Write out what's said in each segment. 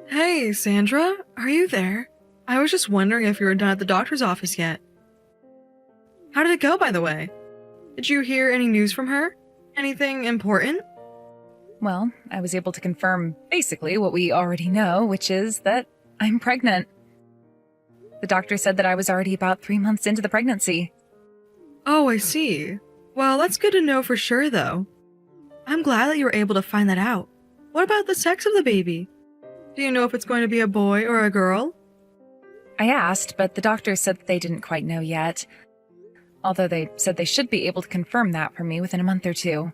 Hey, Sandra, are you there? I was just wondering if you were done at the doctor's office yet. How did it go, by the way? Did you hear any news from her? Anything important? Well, I was able to confirm basically what we already know, which is that I'm pregnant. The doctor said that I was already about 3 months into the pregnancy. Oh, I see. Well, that's good to know for sure, though. I'm glad that you were able to find that out. What about the sex of the baby? Do you know if it's going to be a boy or a girl? I asked, but the doctor said that they didn't quite know yet. Although they said they should be able to confirm that for me within a month or two.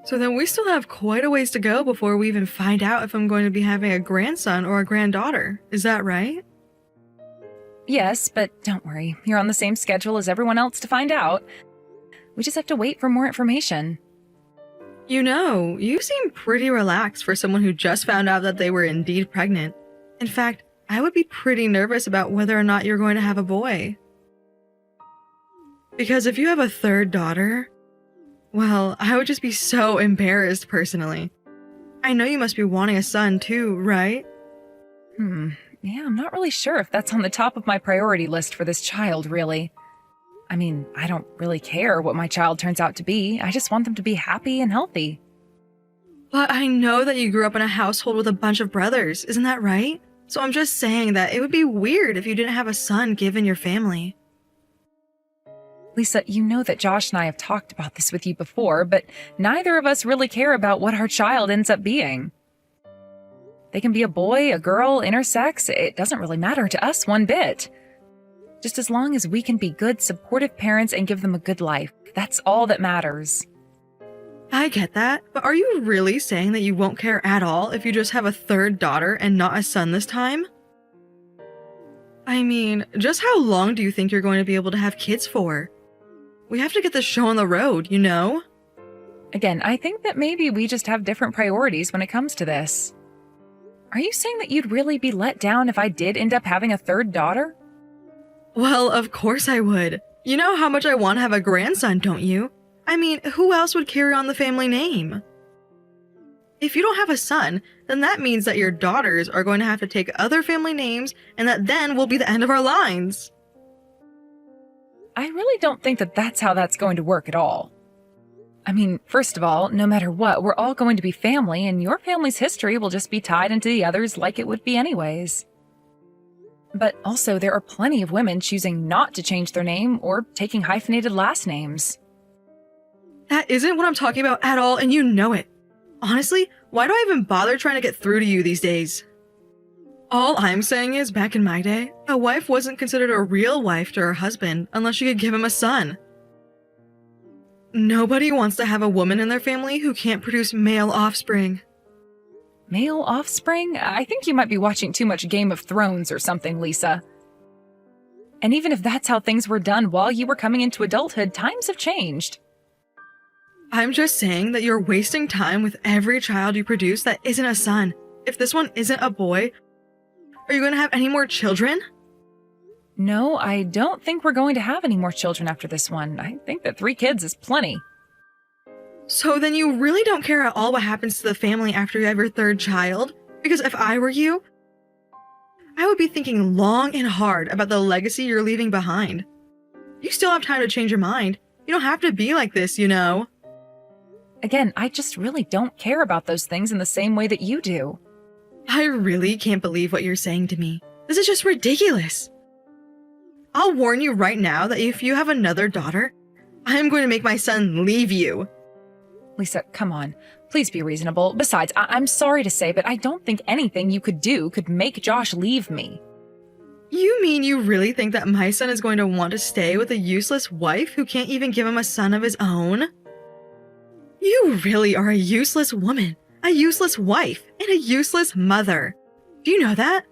So then we still have quite a ways to go before we even find out if I'm going to be having a grandson or a granddaughter. Is that right? Yes, but don't worry. You're on the same schedule as everyone else to find out. We just have to wait for more information. You know, you seem pretty relaxed for someone who just found out that they were indeed pregnant. In fact, I would be pretty nervous about whether or not you're going to have a boy. Because if you have a third daughter, well, I would just be so embarrassed personally. I know you must be wanting a son too, right? Yeah, I'm not really sure if that's on the top of my priority list for this child, really. I mean, I don't really care what my child turns out to be. I just want them to be happy and healthy. But I know that you grew up in a household with a bunch of brothers, isn't that right? So I'm just saying that it would be weird if you didn't have a son given your family. Lisa, you know that Josh and I have talked about this with you before, but neither of us really care about what our child ends up being. They can be a boy, a girl, intersex. It doesn't really matter to us one bit. Just as long as we can be good, supportive parents and give them a good life. That's all that matters. I get that, but are you really saying that you won't care at all if you just have a third daughter and not a son this time? I mean, just how long do you think you're going to be able to have kids for? We have to get this show on the road, you know? Again, I think that maybe we just have different priorities when it comes to this. Are you saying that you'd really be let down if I did end up having a third daughter? Well, of course I would. You know how much I want to have a grandson, don't you? I mean, who else would carry on the family name? If you don't have a son, then that means that your daughters are going to have to take other family names, and that then will be the end of our lines. I really don't think that that's how that's going to work at all. I mean, first of all, no matter what, we're all going to be family, and your family's history will just be tied into the others like it would be anyways. But also, there are plenty of women choosing not to change their name or taking hyphenated last names. That isn't what I'm talking about at all, and you know it. Honestly, why do I even bother trying to get through to you these days? All I'm saying is, back in my day, a wife wasn't considered a real wife to her husband unless she could give him a son. Nobody wants to have a woman in their family who can't produce male offspring. Male offspring? I think you might be watching too much Game of Thrones or something, Lisa. And even if that's how things were done while you were coming into adulthood, times have changed. I'm just saying that you're wasting time with every child you produce that isn't a son. If this one isn't a boy, are you going to have any more children? No, I don't think we're going to have any more children after this one. I think that 3 kids is plenty. So then you really don't care at all what happens to the family after you have your third child? Because if I were you, I would be thinking long and hard about the legacy you're leaving behind. You still have time to change your mind. You don't have to be like this, you know. Again, I just really don't care about those things in the same way that you do. I really can't believe what you're saying to me. This is just ridiculous. I'll warn you right now that if you have another daughter, I am going to make my son leave you. Lisa, come on. Please be reasonable. Besides, I'm sorry to say, but I don't think anything you could do could make Josh leave me. You mean you really think that my son is going to want to stay with a useless wife who can't even give him a son of his own? You really are a useless woman, a useless wife, and a useless mother. Do you know that?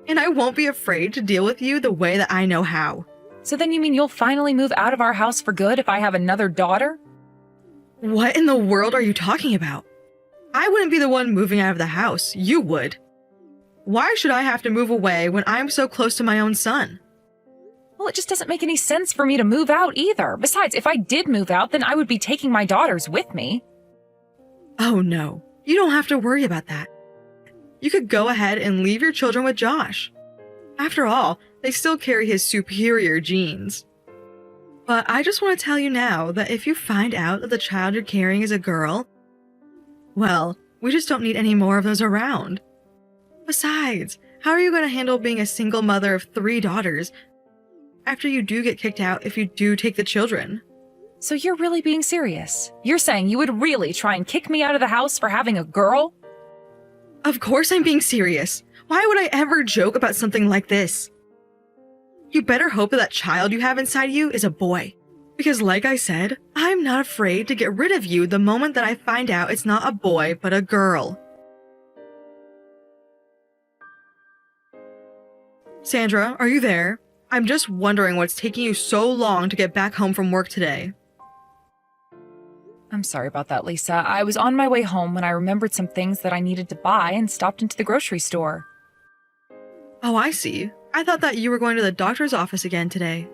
And I won't be afraid to deal with you the way that I know how. So then you mean you'll finally move out of our house for good if I have another daughter? What in the world are you talking about? I wouldn't be the one moving out of the house. You would. Why should I have to move away when I'm so close to my own son? Well, it just doesn't make any sense for me to move out either. Besides, if I did move out, then I would be taking my daughters with me. Oh no, you don't have to worry about that. you could go ahead and leave your children with Josh. After all, they still carry his superior genes. But I just want to tell you now that if you find out that the child you're carrying is a girl, well, we just don't need any more of those around. Besides, how are you going to handle being a single mother of 3 daughters after you do get kicked out if you do take the children? So you're really being serious? You're saying you would really try and kick me out of the house for having a girl? Of course I'm being serious. Why would I ever joke about something like this? You better hope that child you have inside you is a boy. Because like I said, I'm not afraid to get rid of you the moment that I find out it's not a boy but a girl. Sandra, are you there? I'm just wondering what's taking you so long to get back home from work today. I'm sorry about that, Lisa. I was on my way home when I remembered some things that I needed to buy and stopped into the grocery store. Oh, I see. I thought that you were going to the doctor's office again today.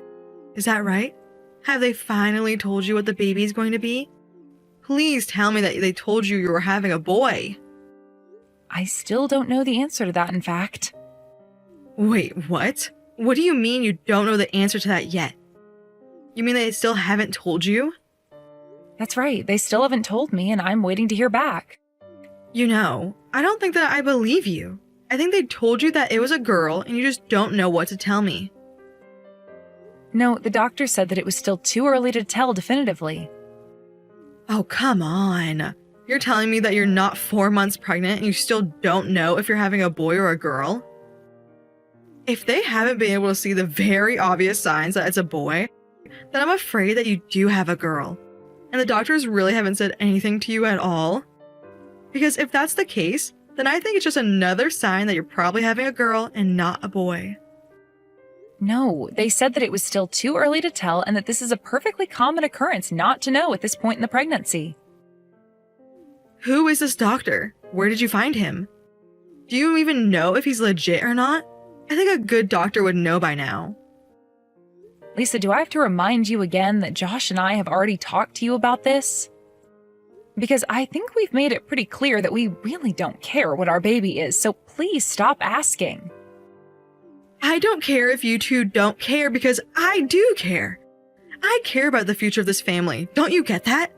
Is that right? Have they finally told you what the baby's going to be? Please tell me that they told you were having a boy. I still don't know the answer to that, in fact. Wait, what? What do you mean you don't know the answer to that yet? You mean they still haven't told you? That's right. They still haven't told me, and I'm waiting to hear back. You know, I don't think that I believe you. I think they told you that it was a girl and you just don't know what to tell me. No, the doctor said that it was still too early to tell definitively. Oh, come on. You're telling me that you're not 4 months pregnant and you still don't know if you're having a boy or a girl? If they haven't been able to see the very obvious signs that it's a boy, then I'm afraid that you do have a girl. And the doctors really haven't said anything to you at all? Because if that's the case, then I think it's just another sign that you're probably having a girl and not a boy. No, they said that it was still too early to tell and that this is a perfectly common occurrence not to know at this point in the pregnancy. Who is this doctor? Where did you find him? Do you even know if he's legit or not? I think a good doctor would know by now. Lisa, do I have to remind you again that Josh and I have already talked to you about this? Because I think we've made it pretty clear that we really don't care what our baby is, so please stop asking. I don't care if you two don't care because I do care. I care about the future of this family. Don't you get that?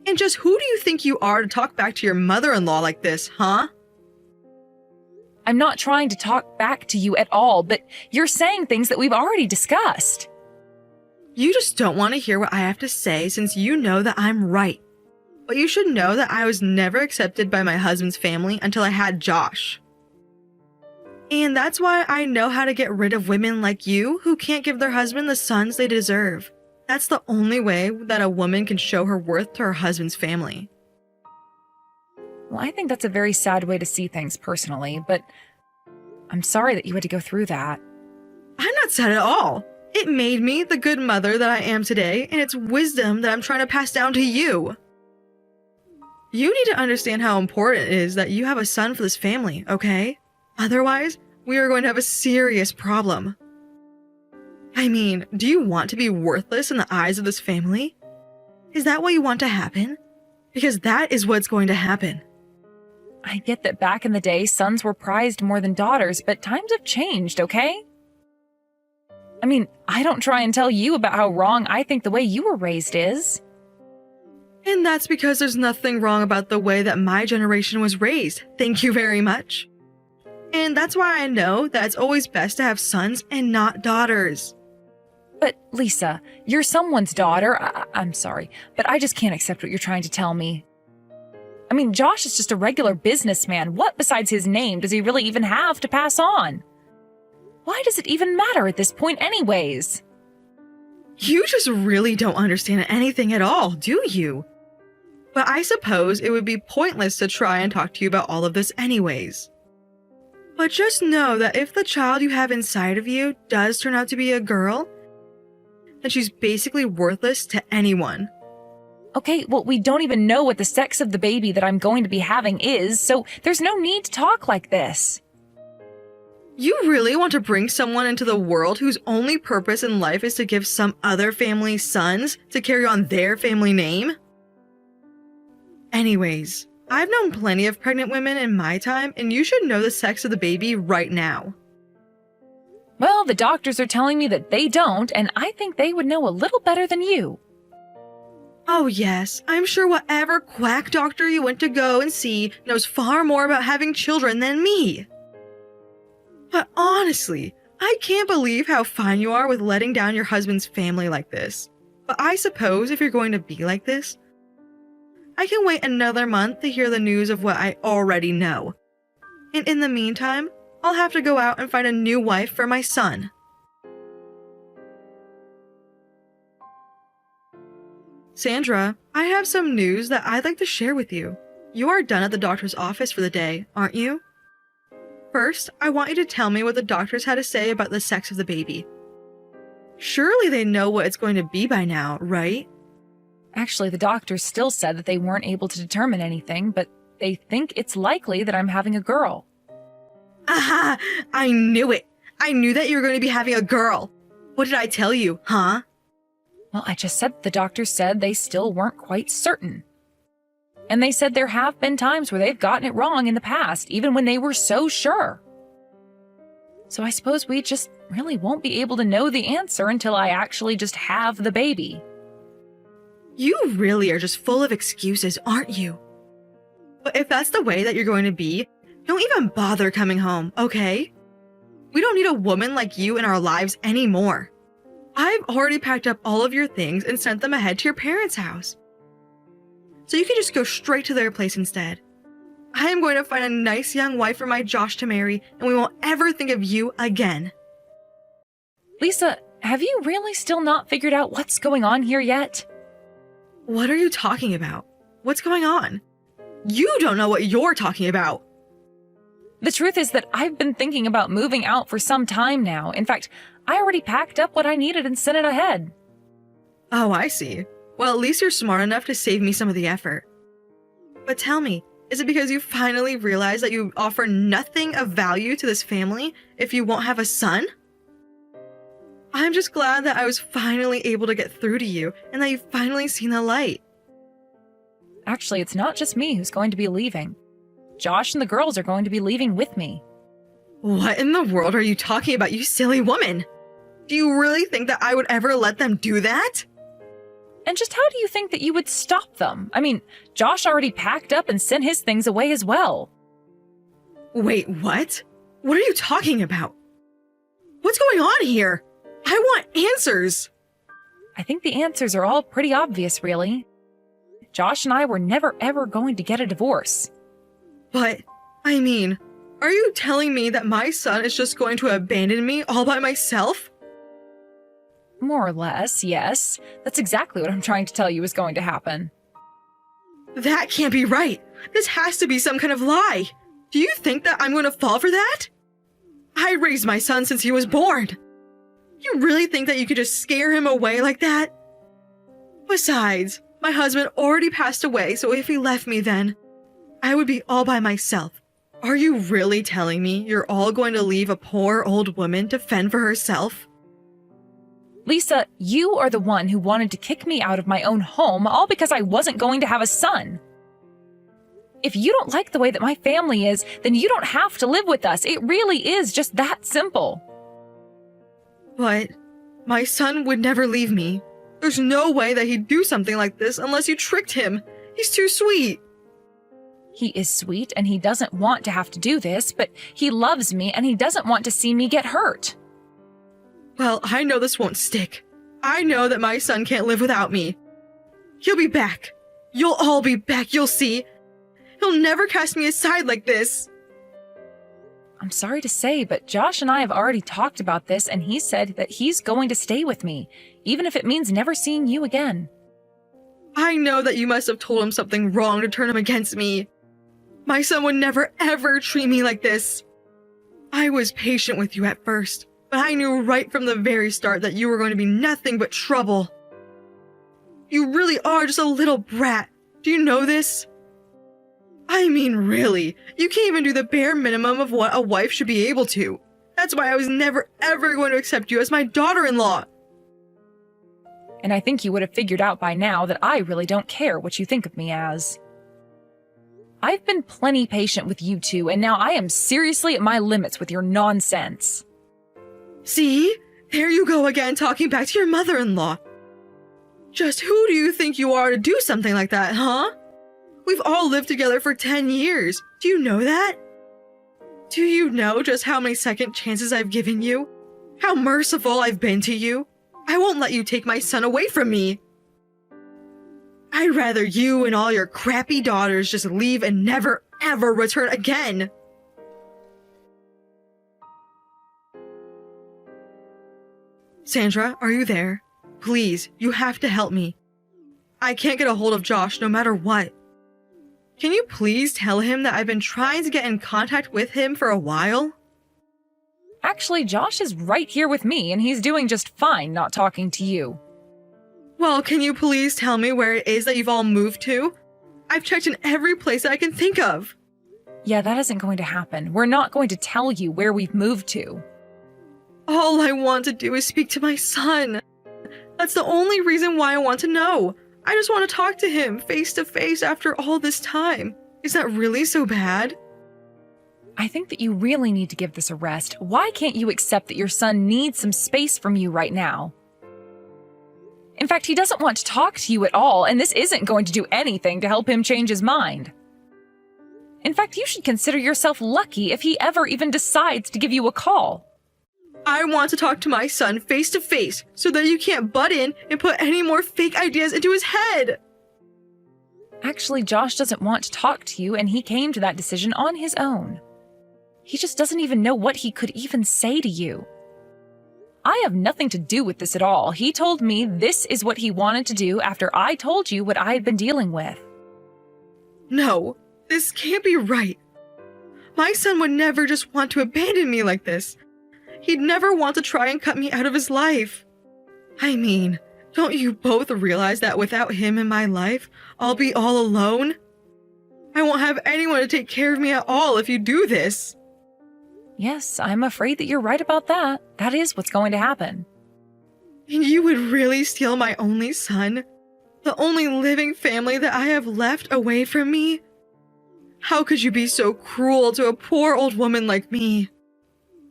And just who do you think you are to talk back to your mother-in-law like this, huh? I'm not trying to talk back to you at all, but you're saying things that we've already discussed. You just don't want to hear what I have to say since you know that I'm right. But you should know that I was never accepted by my husband's family until I had Josh. And that's why I know how to get rid of women like you who can't give their husband the sons they deserve. That's the only way that a woman can show her worth to her husband's family. Well, I think that's a very sad way to see things personally, but I'm sorry that you had to go through that. I'm not sad at all. It made me the good mother that I am today, and it's wisdom that I'm trying to pass down to you. You need to understand how important it is that you have a son for this family, okay? Otherwise, we are going to have a serious problem. I mean, do you want to be worthless in the eyes of this family? Is that what you want to happen? Because that is what's going to happen. I get that back in the day, sons were prized more than daughters, but times have changed, okay? I mean, I don't try and tell you about how wrong I think the way you were raised is. And that's because there's nothing wrong about the way that my generation was raised. Thank you very much. And that's why I know that it's always best to have sons and not daughters. But, Lisa, you're someone's daughter. I'm sorry, but I just can't accept what you're trying to tell me. I mean, Josh is just a regular businessman. What besides his name does he really even have to pass on? Why does it even matter at this point anyways? You just really don't understand anything at all, do you? But I suppose it would be pointless to try and talk to you about all of this anyways. But just know that if the child you have inside of you does turn out to be a girl, then she's basically worthless to anyone. Okay, well, we don't even know what the sex of the baby that I'm going to be having is, so there's no need to talk like this. You really want to bring someone into the world whose only purpose in life is to give some other family sons to carry on their family name? Anyways, I've known plenty of pregnant women in my time, and you should know the sex of the baby right now. Well, the doctors are telling me that they don't, and I think they would know a little better than you. Oh yes, I'm sure whatever quack doctor you went to go and see knows far more about having children than me. But honestly, I can't believe how fine you are with letting down your husband's family like this. But I suppose if you're going to be like this, I can wait another month to hear the news of what I already know. And in the meantime, I'll have to go out and find a new wife for my son. Sandra, I have some news that I'd like to share with you. You are done at the doctor's office for the day, aren't you? First, I want you to tell me what the doctors had to say about the sex of the baby. Surely they know what it's going to be by now, right? Actually, the doctors still said that they weren't able to determine anything, but they think it's likely that I'm having a girl. Aha! I knew it! I knew that you were going to be having a girl! What did I tell you, huh? Well, I just said the doctors said they still weren't quite certain. And they said there have been times where they've gotten it wrong in the past, even when they were so sure. So I suppose we just really won't be able to know the answer until I actually just have the baby. You really are just full of excuses, aren't you? But if that's the way that you're going to be, don't even bother coming home, okay? We don't need a woman like you in our lives anymore. I've already packed up all of your things and sent them ahead to your parents' house. So you can just go straight to their place instead. I am going to find a nice young wife for my Josh to marry, and we won't ever think of you again. Lisa, have you really still not figured out what's going on here yet? What are you talking about? What's going on? You don't know what you're talking about. The truth is that I've been thinking about moving out for some time now. In fact, I already packed up what I needed and sent it ahead. Oh, I see. Well, at least you're smart enough to save me some of the effort. But tell me, is it because you finally realized that you offer nothing of value to this family if you won't have a son? I'm just glad that I was finally able to get through to you and that you've finally seen the light. Actually, it's not just me who's going to be leaving. Josh and the girls are going to be leaving with me. What in the world are you talking about, you silly woman? Do you really think that I would ever let them do that? And just how do you think that you would stop them? I mean, Josh already packed up and sent his things away as well. Wait, what? What are you talking about? What's going on here? I want answers! I think the answers are all pretty obvious, really. Josh and I were never ever going to get a divorce. But, I mean, are you telling me that my son is just going to abandon me all by myself? More or less, yes. That's exactly what I'm trying to tell you is going to happen. That can't be right. This has to be some kind of lie. Do you think that I'm going to fall for that? I raised my son since he was born. You really think that you could just scare him away like that? Besides, my husband already passed away, so if he left me then, I would be all by myself. Are you really telling me you're all going to leave a poor old woman to fend for herself? Lisa, you are the one who wanted to kick me out of my own home, all because I wasn't going to have a son. If you don't like the way that my family is, then you don't have to live with us. It really is just that simple. But my son would never leave me. There's no way that he'd do something like this unless you tricked him. He's too sweet. He is sweet and he doesn't want to have to do this, but he loves me and he doesn't want to see me get hurt. Well, I know this won't stick. I know that my son can't live without me. He'll be back. You'll all be back, you'll see. He'll never cast me aside like this. I'm sorry to say, but Josh and I have already talked about this, and he said that he's going to stay with me, even if it means never seeing you again. I know that you must have told him something wrong to turn him against me. My son would never ever treat me like this. I was patient with you at first, but I knew right from the very start that you were going to be nothing but trouble. You really are just a little brat. Do you know this? I mean, really, you can't even do the bare minimum of what a wife should be able to. That's why I was never ever going to accept you as my daughter-in-law. And I think you would have figured out by now that I really don't care what you think of me as. I've been plenty patient with you two, and now I am seriously at my limits with your nonsense. See? There you go again, talking back to your mother-in-law. Just who do you think you are to do something like that, huh? We've all lived together for 10 years. Do you know that? Do you know just how many second chances I've given you? How merciful I've been to you? I won't let you take my son away from me. I'd rather you and all your crappy daughters just leave and never, ever return again. Sandra, are you there? Please, you have to help me. I can't get a hold of Josh no matter what. Can you please tell him that I've been trying to get in contact with him for a while? Actually, Josh is right here with me, and he's doing just fine not talking to you. Well, can you please tell me where it is that you've all moved to? I've checked in every place that I can think of. Yeah, that isn't going to happen. We're not going to tell you where we've moved to. All I want to do is speak to my son. That's the only reason why I want to know. I just want to talk to him face to face after all this time. Is that really so bad? I think that you really need to give this a rest. Why can't you accept that your son needs some space from you right now? In fact, he doesn't want to talk to you at all, and this isn't going to do anything to help him change his mind. In fact, you should consider yourself lucky if he ever even decides to give you a call. I want to talk to my son face to face so that you can't butt in and put any more fake ideas into his head. Actually, Josh doesn't want to talk to you, and he came to that decision on his own. He just doesn't even know what he could even say to you. I have nothing to do with this at all. He told me this is what he wanted to do after I told you what I had been dealing with. No, this can't be right. My son would never just want to abandon me like this. He'd never want to try and cut me out of his life. I mean, don't you both realize that without him in my life, I'll be all alone? I won't have anyone to take care of me at all if you do this. Yes, I'm afraid that you're right about that. That is what's going to happen. And you would really steal my only son? The only living family that I have left away from me? How could you be so cruel to a poor old woman like me?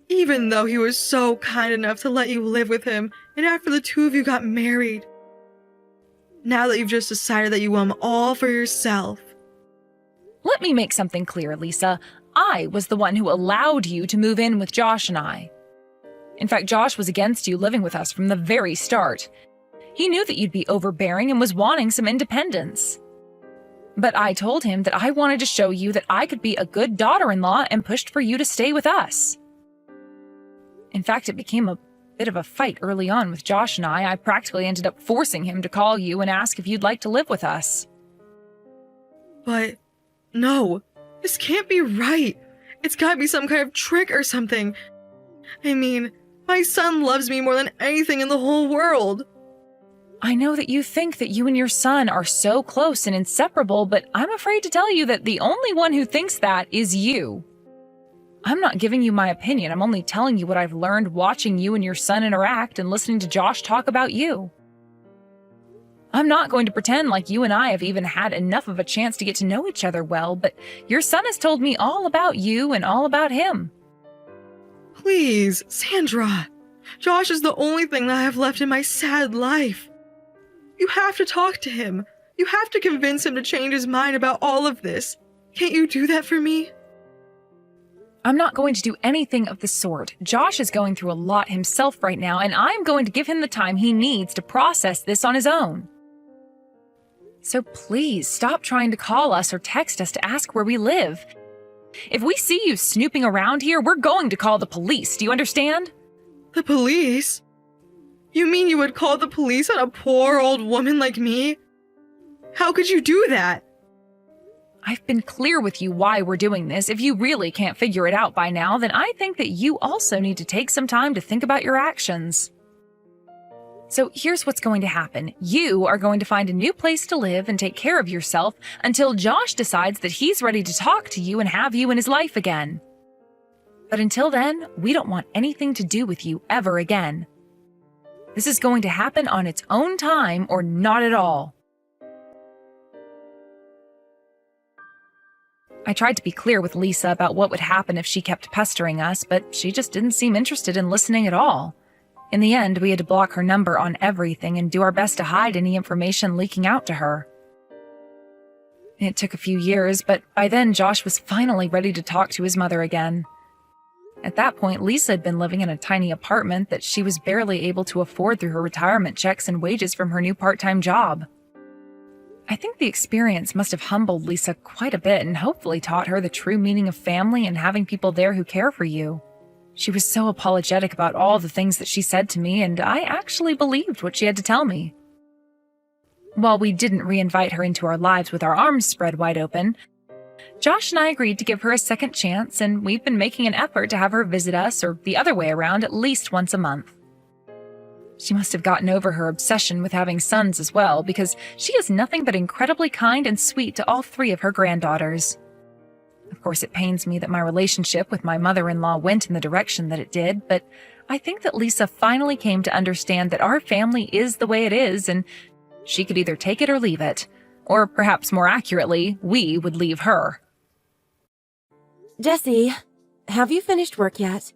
Even though he was so kind enough to let you live with him, and after the two of you got married. Now that you've just decided that you want him all for yourself. Let me make something clear, Lisa. I was the one who allowed you to move in with Josh and I. In fact, Josh was against you living with us from the very start. He knew that you'd be overbearing and was wanting some independence. But I told him that I wanted to show you that I could be a good daughter-in-law and pushed for you to stay with us. In fact, it became a bit of a fight early on with Josh and I. I practically ended up forcing him to call you and ask if you'd like to live with us. But, no, this can't be right. It's gotta be some kind of trick or something. I mean, my son loves me more than anything in the whole world. I know that you think that you and your son are so close and inseparable, but I'm afraid to tell you that the only one who thinks that is you. I'm not giving you my opinion. I'm only telling you what I've learned watching you and your son interact and listening to Josh talk about you. I'm not going to pretend like you and I have even had enough of a chance to get to know each other well, but your son has told me all about you and all about him. Please, Sandra. Josh is the only thing that I have left in my sad life. You have to talk to him. You have to convince him to change his mind about all of this. Can't you do that for me? I'm not going to do anything of the sort. Josh is going through a lot himself right now, and I'm going to give him the time he needs to process this on his own. So please, stop trying to call us or text us to ask where we live. If we see you snooping around here, we're going to call the police. Do you understand? The police? You mean you would call the police on a poor old woman like me? How could you do that? I've been clear with you why we're doing this. If you really can't figure it out by now, then I think that you also need to take some time to think about your actions. So here's what's going to happen. You are going to find a new place to live and take care of yourself until Josh decides that he's ready to talk to you and have you in his life again. But until then, we don't want anything to do with you ever again. This is going to happen on its own time or not at all. I tried to be clear with Lisa about what would happen if she kept pestering us, but she just didn't seem interested in listening at all. In the end, we had to block her number on everything and do our best to hide any information leaking out to her. It took a few years, but by then Josh was finally ready to talk to his mother again. At that point, Lisa had been living in a tiny apartment that she was barely able to afford through her retirement checks and wages from her new part-time job. I think the experience must have humbled Lisa quite a bit and hopefully taught her the true meaning of family and having people there who care for you. She was so apologetic about all the things that she said to me, and I actually believed what she had to tell me. While we didn't re-invite her into our lives with our arms spread wide open, Josh and I agreed to give her a second chance, and we've been making an effort to have her visit us, or the other way around, at least once a month. She must have gotten over her obsession with having sons as well, because she is nothing but incredibly kind and sweet to all 3 of her granddaughters. Of course, it pains me that my relationship with my mother-in-law went in the direction that it did, but I think that Lisa finally came to understand that our family is the way it is, and she could either take it or leave it. Or perhaps more accurately, we would leave her. Jesse, have you finished work yet?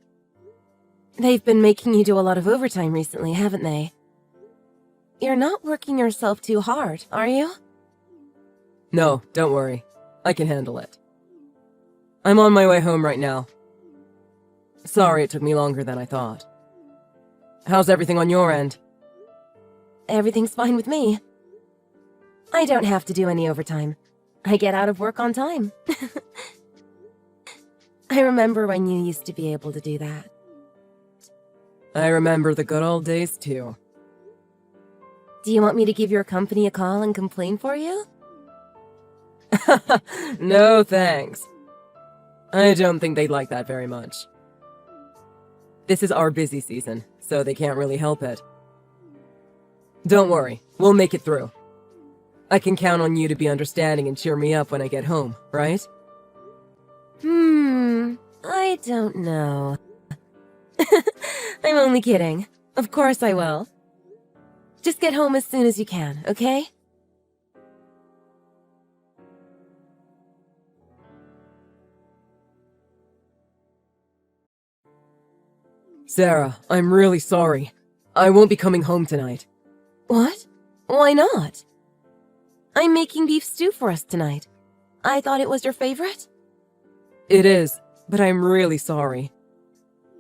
They've been making you do a lot of overtime recently, haven't they? You're not working yourself too hard, are you? No, don't worry. I can handle it. I'm on my way home right now. Sorry it took me longer than I thought. How's everything on your end? Everything's fine with me. I don't have to do any overtime. I get out of work on time. I remember when you used to be able to do that. I remember the good old days too. Do you want me to give your company a call and complain for you? No thanks. I don't think they'd like that very much. This is our busy season, so they can't really help it. Don't worry, we'll make it through. I can count on you to be understanding and cheer me up when I get home, right? I don't know. I'm only kidding. Of course I will. Just get home as soon as you can, okay? Sarah, I'm really sorry. I won't be coming home tonight. What? Why not? I'm making beef stew for us tonight. I thought it was your favorite? It is, but I'm really sorry.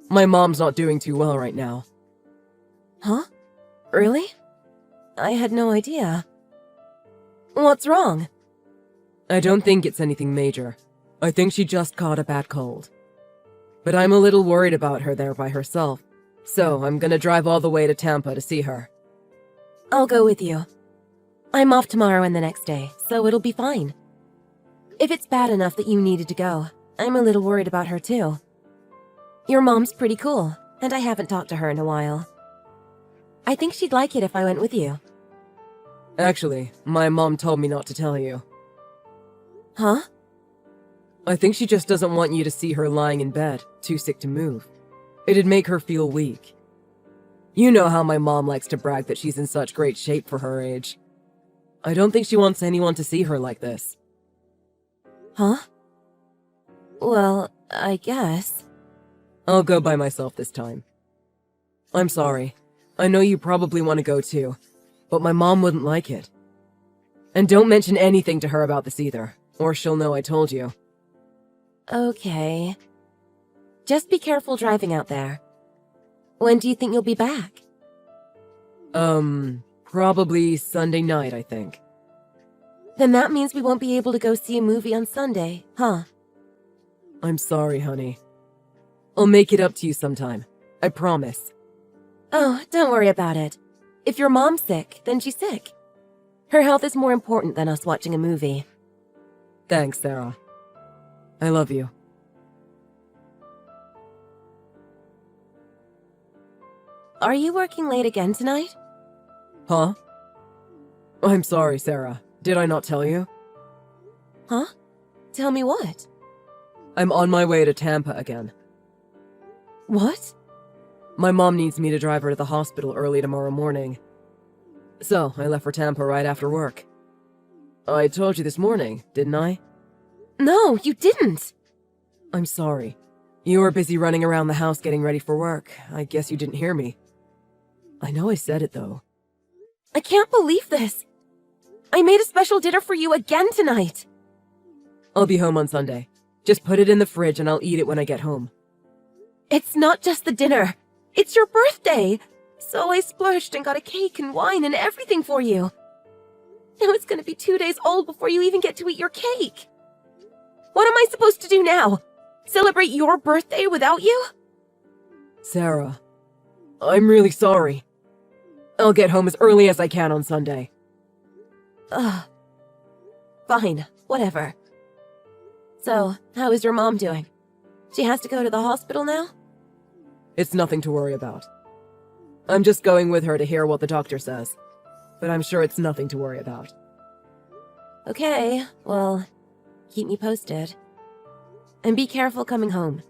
My mom's not doing too well right now. Huh? Really? I had no idea. What's wrong? I don't think it's anything major. I think she just caught a bad cold. But I'm a little worried about her there by herself, so I'm gonna drive all the way to Tampa to see her. I'll go with you. I'm off tomorrow and the next day, so it'll be fine. If it's bad enough that you needed to go, I'm a little worried about her too. Your mom's pretty cool, and I haven't talked to her in a while. I think she'd like it if I went with you. Actually, my mom told me not to tell you. Huh? I think she just doesn't want you to see her lying in bed, too sick to move. It'd make her feel weak. You know how my mom likes to brag that she's in such great shape for her age. I don't think she wants anyone to see her like this. Huh? Well, I guess. I'll go by myself this time. I'm sorry. I know you probably want to go too, but my mom wouldn't like it. And don't mention anything to her about this either, or she'll know I told you. Okay. Just be careful driving out there. When do you think you'll be back? Probably Sunday night, I think. Then that means we won't be able to go see a movie on Sunday, huh? I'm sorry, honey. I'll make it up to you sometime. I promise. Oh, don't worry about it. If your mom's sick, then she's sick. Her health is more important than us watching a movie. Thanks, Sarah. I love you. Are you working late again tonight? Huh? I'm sorry, Sarah. Did I not tell you? Huh? Tell me what? I'm on my way to Tampa again. What? My mom needs me to drive her to the hospital early tomorrow morning. So, I left for Tampa right after work. I told you this morning, didn't I? No, you didn't. I'm sorry. You were busy running around the house getting ready for work. I guess you didn't hear me. I know I said it, though. I can't believe this. I made a special dinner for you again tonight. I'll be home on Sunday. Just put it in the fridge and I'll eat it when I get home. It's not just the dinner. It's your birthday. So I splurged and got a cake and wine and everything for you. Now it's gonna be 2 days old before you even get to eat your cake. What am I supposed to do now? Celebrate your birthday without you? Sarah, I'm really sorry. I'll get home as early as I can on Sunday. Ugh. Fine, whatever. So, how is your mom doing? She has to go to the hospital now? It's nothing to worry about. I'm just going with her to hear what the doctor says. But I'm sure it's nothing to worry about. Okay, well, keep me posted. And be careful coming home.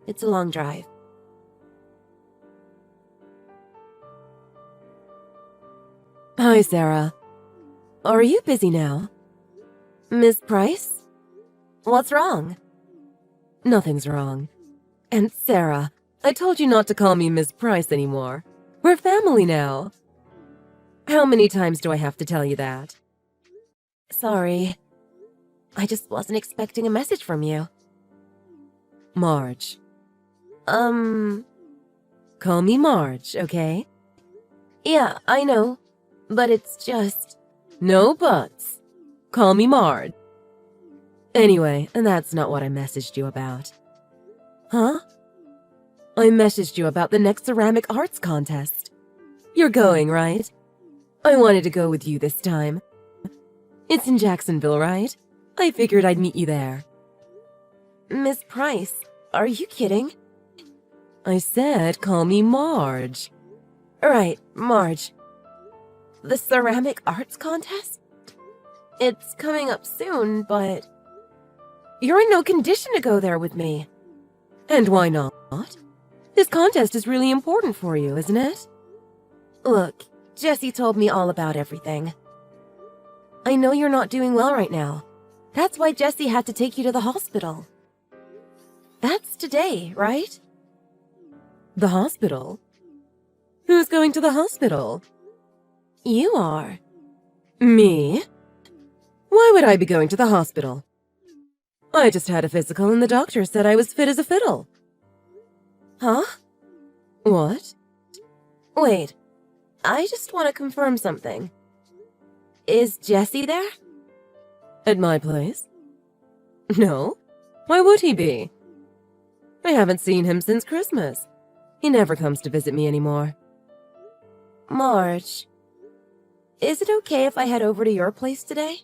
It's a long drive. Hi, Sarah. Are you busy now? Miss Price? What's wrong? Nothing's wrong. And Sarah, I told you not to call me Miss Price anymore. We're family now. How many times do I have to tell you that? Sorry. I just wasn't expecting a message from you. Marge. Call me Marge, okay? Yeah, I know. But it's just... No buts. Call me Marge. Anyway, that's not what I messaged you about. Huh? I messaged you about the next ceramic arts contest. You're going, right? I wanted to go with you this time. It's in Jacksonville, right? I figured I'd meet you there. Miss Price, are you kidding? I said call me Marge. Right, Marge. The ceramic arts contest? It's coming up soon, but... You're in no condition to go there with me. And why not? This contest is really important for you, isn't it? Look, Jessie told me all about everything. I know you're not doing well right now. That's why Jessie had to take you to the hospital. That's today, right? The hospital? Who's going to the hospital? You are. Me? Why would I be going to the hospital? I just had a physical and the doctor said I was fit as a fiddle. Huh? What? Wait, I just want to confirm something. Is Jessie there? At my place? No. Why would he be? I haven't seen him since Christmas. He never comes to visit me anymore. Marge, is it okay if I head over to your place today?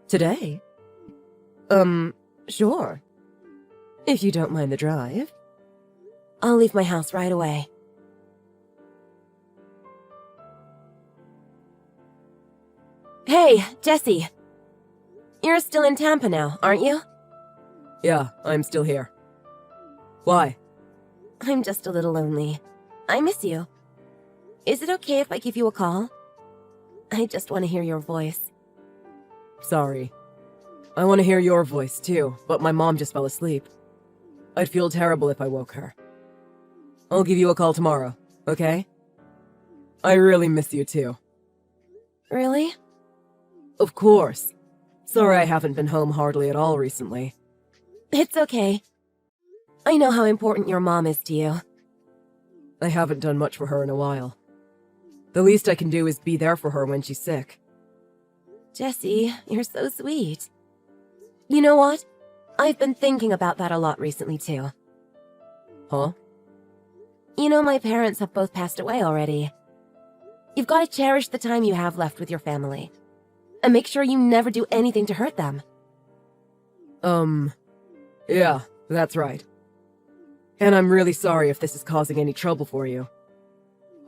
Today? Sure. If you don't mind the drive. I'll leave my house right away. Hey, Jessie. You're still in Tampa now, aren't you? Yeah, I'm still here. Why? I'm just a little lonely. I miss you. Is it okay if I give you a call? I just want to hear your voice. Sorry. I want to hear your voice too, but my mom just fell asleep. I'd feel terrible if I woke her. I'll give you a call tomorrow, okay? I really miss you too. Really? Of course. Sorry I haven't been home hardly at all recently. It's okay. I know how important your mom is to you. I haven't done much for her in a while. The least I can do is be there for her when she's sick. Jessie, you're so sweet. You know what? I've been thinking about that a lot recently too. Huh? You know my parents have both passed away already. You've got to cherish the time you have left with your family. And make sure you never do anything to hurt them. Yeah, that's right. And I'm really sorry if this is causing any trouble for you.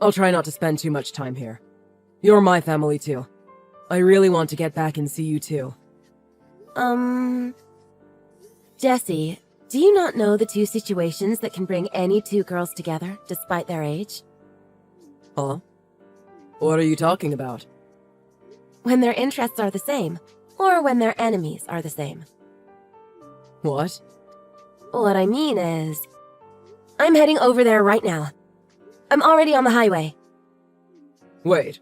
I'll try not to spend too much time here. You're my family too. I really want to get back and see you too. Jessie, do you not know the two situations that can bring any two girls together, despite their age? Huh? What are you talking about? When their interests are the same, or when their enemies are the same. What? What I mean is, I'm heading over there right now. I'm already on the highway. Wait.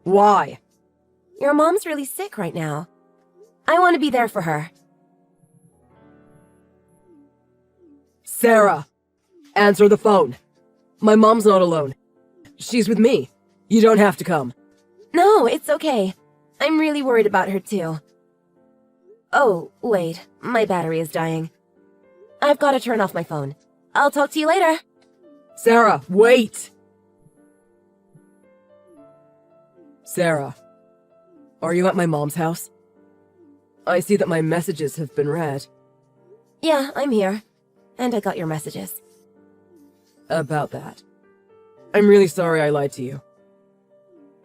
Why? Your mom's really sick right now. I want to be there for her. Sarah! Answer the phone. My mom's not alone. She's with me. You don't have to come. No, it's okay. I'm really worried about her too. Oh, wait. My battery is dying. I've got to turn off my phone. I'll talk to you later. Sarah, wait! Sarah, are you at my mom's house? I see that my messages have been read. Yeah, I'm here. And I got your messages. About that. I'm really sorry I lied to you.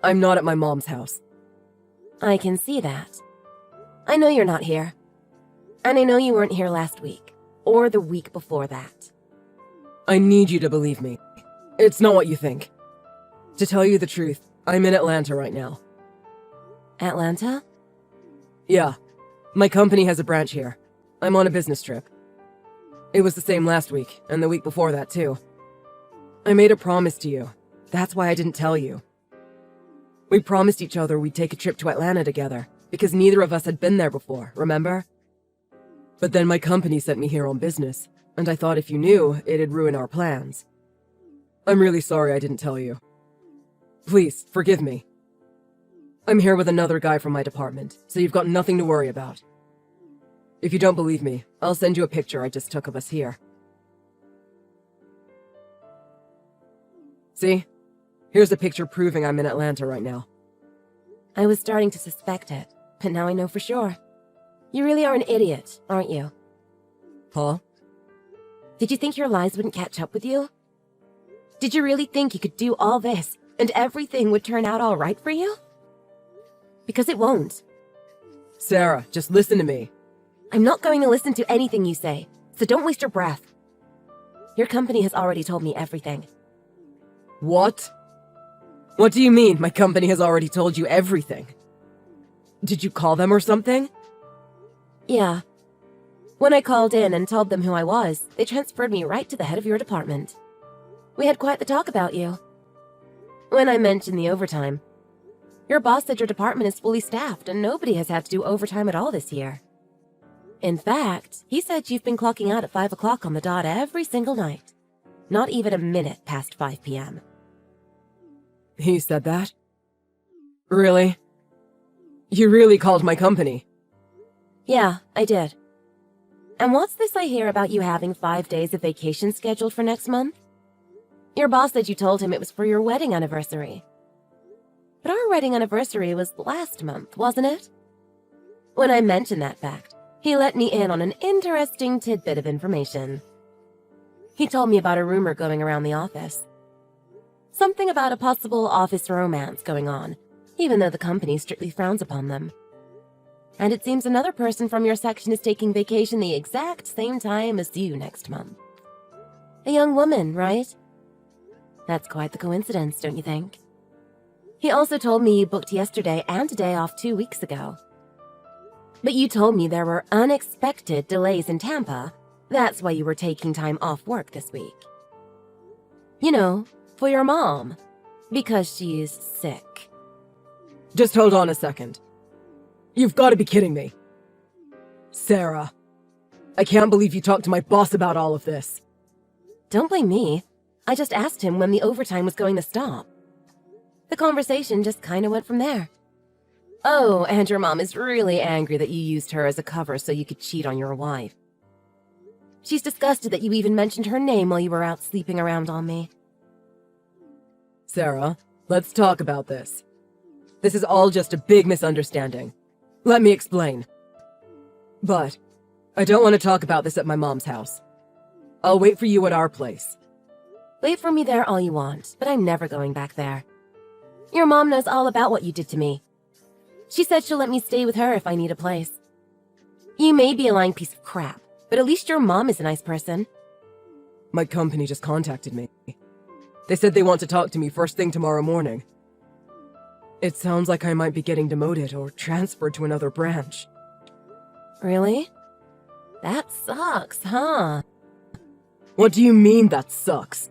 I'm not at my mom's house. I can see that. I know you're not here. And I know you weren't here last week. Or the week before that. I need you to believe me. It's not what you think. To tell you the truth, I'm in Atlanta right now. Atlanta? Yeah. My company has a branch here. I'm on a business trip. It was the same last week, and the week before that too. I made a promise to you. That's why I didn't tell you. We promised each other we'd take a trip to Atlanta together, because neither of us had been there before, remember? But then my company sent me here on business, and I thought if you knew, it'd ruin our plans. I'm really sorry I didn't tell you. Please, forgive me. I'm here with another guy from my department, so you've got nothing to worry about. If you don't believe me, I'll send you a picture I just took of us here. See? Here's a picture proving I'm in Atlanta right now. I was starting to suspect it, but now I know for sure. You really are an idiot, aren't you? Huh? Did you think your lies wouldn't catch up with you? Did you really think you could do all this, and everything would turn out all right for you? Because it won't. Sarah, just listen to me. I'm not going to listen to anything you say, so don't waste your breath. Your company has already told me everything. What? What do you mean, my company has already told you everything? Did you call them or something? Yeah. When I called in and told them who I was, they transferred me right to the head of your department. We had quite the talk about you. When I mentioned the overtime, your boss said your department is fully staffed and nobody has had to do overtime at all this year. In fact, he said you've been clocking out at 5 o'clock on the dot every single night. Not even a minute past 5 p.m. He said that? Really? You really called my company? Yeah, I did. And what's this I hear about you having 5 days of vacation scheduled for next month? Your boss said you told him it was for your wedding anniversary. But our wedding anniversary was last month, wasn't it? When I mentioned that fact, he let me in on an interesting tidbit of information. He told me about a rumor going around the office. Something about a possible office romance going on, even though the company strictly frowns upon them. And it seems another person from your section is taking vacation the exact same time as you next month. A young woman, right? That's quite the coincidence, don't you think? He also told me you booked yesterday and today off 2 weeks ago. But you told me there were unexpected delays in Tampa. That's why you were taking time off work this week. You know, for your mom. Because she's sick. Just hold on a second. You've got to be kidding me. Sarah, I can't believe you talked to my boss about all of this. Don't blame me. I just asked him when the overtime was going to stop. The conversation just kind of went from there. Oh, and your mom is really angry that you used her as a cover so you could cheat on your wife. She's disgusted that you even mentioned her name while you were out sleeping around on me. Sarah, let's talk about this. This is all just a big misunderstanding. Let me explain. But I don't want to talk about this at my mom's house. I'll wait for you at our place. Wait for me there all you want, but I'm never going back there. Your mom knows all about what you did to me. She said she'll let me stay with her if I need a place. You may be a lying piece of crap, but at least your mom is a nice person. My company just contacted me. They said they want to talk to me first thing tomorrow morning. It sounds like I might be getting demoted or transferred to another branch. Really? That sucks, huh? What do you mean that sucks?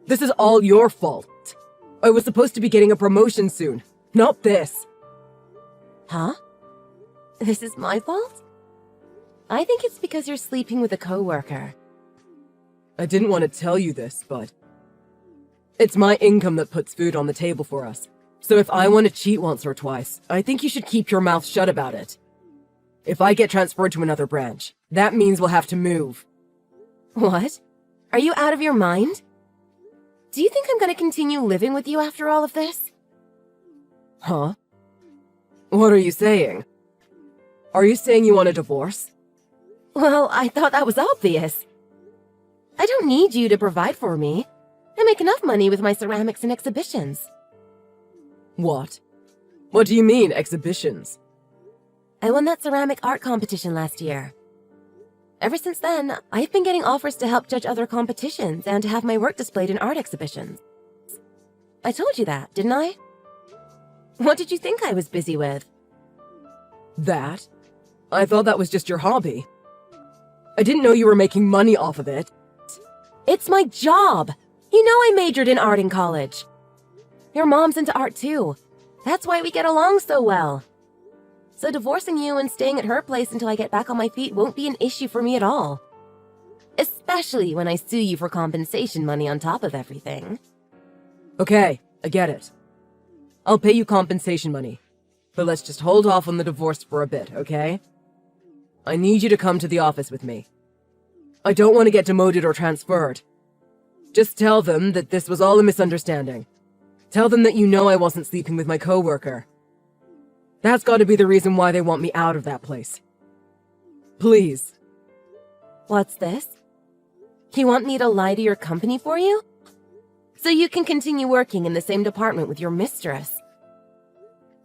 This is all your fault. I was supposed to be getting a promotion soon, not this. Huh? This is my fault? I think it's because you're sleeping with a coworker. I didn't want to tell you this, but it's my income that puts food on the table for us. So if I want to cheat once or twice, I think you should keep your mouth shut about it. If I get transferred to another branch, that means we'll have to move. What? Are you out of your mind? Do you think I'm going to continue living with you after all of this? Huh? What are you saying? Are you saying you want a divorce? Well, I thought that was obvious. I don't need you to provide for me. I make enough money with my ceramics and exhibitions. What? What do you mean, exhibitions? I won that ceramic art competition last year. Ever since then, I've been getting offers to help judge other competitions and to have my work displayed in art exhibitions. I told you that, didn't I? What did you think I was busy with? That? I thought that was just your hobby. I didn't know you were making money off of it. It's my job! You know I majored in art in college. Your mom's into art too. That's why we get along so well. So divorcing you and staying at her place until I get back on my feet won't be an issue for me at all. Especially when I sue you for compensation money on top of everything. Okay, I get it. I'll pay you compensation money. But let's just hold off on the divorce for a bit, okay? I need you to come to the office with me. I don't want to get demoted or transferred. Just tell them that this was all a misunderstanding. Tell them that you know I wasn't sleeping with my coworker. That's got to be the reason why they want me out of that place. Please. What's this? You want me to lie to your company for you? So you can continue working in the same department with your mistress?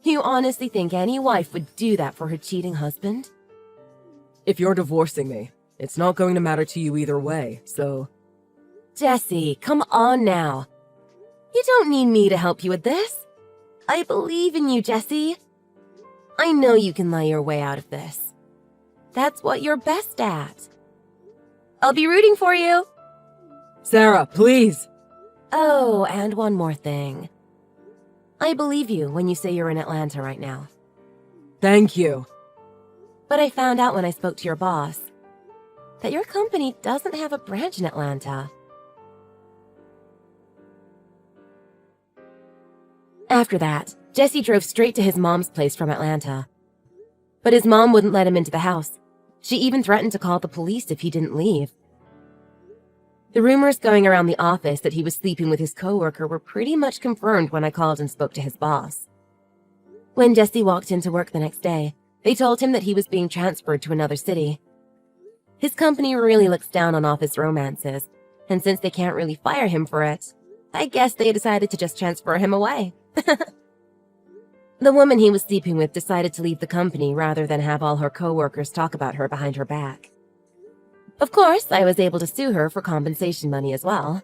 You honestly think any wife would do that for her cheating husband? If you're divorcing me, it's not going to matter to you either way, so... Jesse, come on now. You don't need me to help you with this. I believe in you, Jesse. I know you can lie your way out of this. That's what you're best at. I'll be rooting for you. Sarah, please! Oh, and one more thing. I believe you when you say you're in Atlanta right now. Thank you. But I found out when I spoke to your boss that your company doesn't have a branch in Atlanta. After that, Jesse drove straight to his mom's place from Atlanta. But his mom wouldn't let him into the house. She even threatened to call the police if he didn't leave. The rumors going around the office that he was sleeping with his coworker were pretty much confirmed when I called and spoke to his boss. When Jesse walked into work the next day, they told him that he was being transferred to another city. His company really looks down on office romances, and since they can't really fire him for it, I guess they decided to just transfer him away. The woman he was sleeping with decided to leave the company rather than have all her coworkers talk about her behind her back. Of course, I was able to sue her for compensation money as well.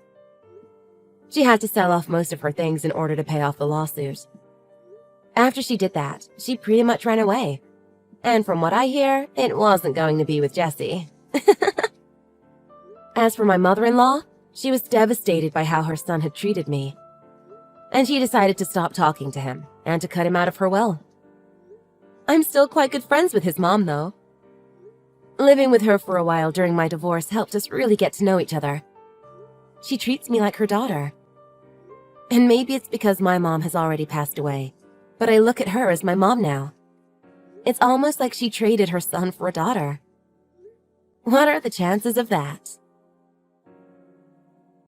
She had to sell off most of her things in order to pay off the lawsuit. After she did that, she pretty much ran away. And from what I hear, it wasn't going to be with Jesse. As for my mother-in-law, she was devastated by how her son had treated me. And she decided to stop talking to him and to cut him out of her will. I'm still quite good friends with his mom, though. Living with her for a while during my divorce helped us really get to know each other. She treats me like her daughter. And maybe it's because my mom has already passed away, but I look at her as my mom now. It's almost like she traded her son for a daughter. What are the chances of that?